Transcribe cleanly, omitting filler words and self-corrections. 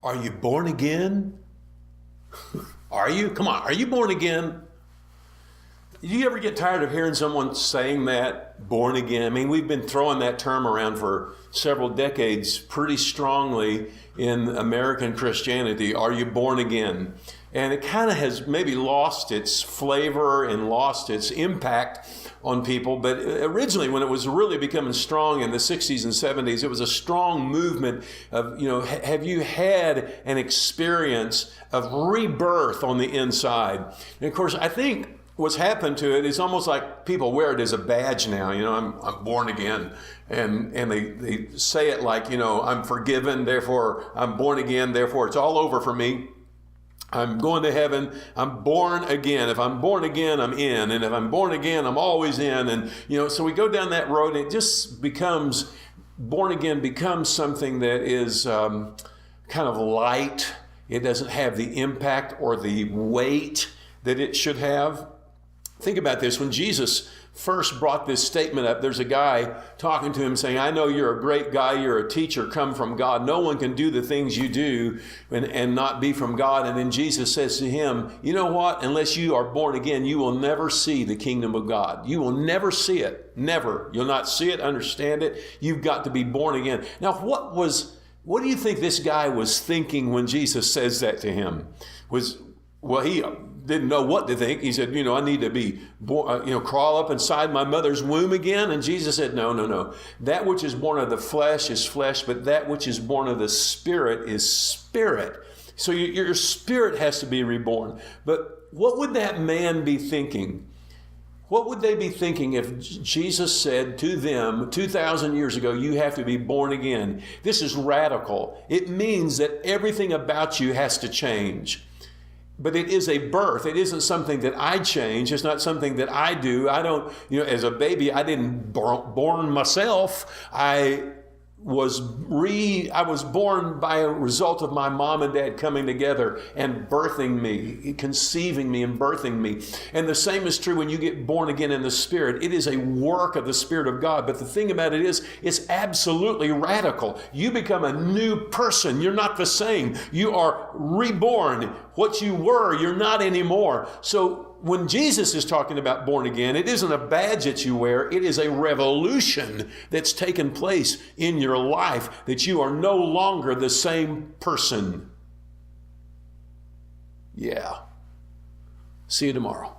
Are you born again? Are you? Come on, are you born again? Do you ever get tired of hearing someone saying that, born again? I mean, we've been throwing that term around for several decades pretty strongly in American Christianity. Are you born again? And it kind of has maybe lost its flavor and lost its impact on people. But originally, when it was really becoming strong in the 60s and 70s, it was a strong movement of, have you had an experience of rebirth on the inside? And of course, I think what's happened to it is almost like people wear it as a badge now. I'm born again. And they say it like, I'm forgiven, therefore I'm born again, therefore it's all over for me. I'm going to heaven. I'm born again. If I'm born again, I'm in. And if I'm born again, I'm always in. And, so we go down that road and it just becomes, born again becomes something that is kind of light. It doesn't have the impact or the weight that it should have. Think about this. When Jesus first brought this statement up, there's a guy talking to him saying, I know you're a great guy, you're a teacher come from God. No one can do the things you do and not be from God. And then Jesus says to him, you know what? Unless you are born again, you will never see the kingdom of God. You will never see it. Never. You'll not see it, understand it. You've got to be born again. Now, what do you think this guy was thinking when Jesus says that to him? He didn't know what to think. He said, I need to be born, crawl up inside my mother's womb again. And Jesus said, no. That which is born of the flesh is flesh, but that which is born of the Spirit is spirit. So your spirit has to be reborn. But what would that man be thinking? What would they be thinking if Jesus said to them 2,000 years ago, you have to be born again? This is radical. It means that everything about you has to change. But it is a birth. It isn't something that I change. It's not something that I do. I don't, as a baby, I didn't born myself. I was born by a result of my mom and dad coming together and birthing me, conceiving me and birthing me. And the same is true when you get born again in the Spirit. It is a work of the Spirit of God. But the thing about it is, it's absolutely radical. You become a new person. You're not the same. You are reborn. What you were, you're not anymore. So when Jesus is talking about born again, it isn't a badge that you wear. It is a revolution that's taken place in your life, that you are no longer the same person. Yeah. See you tomorrow.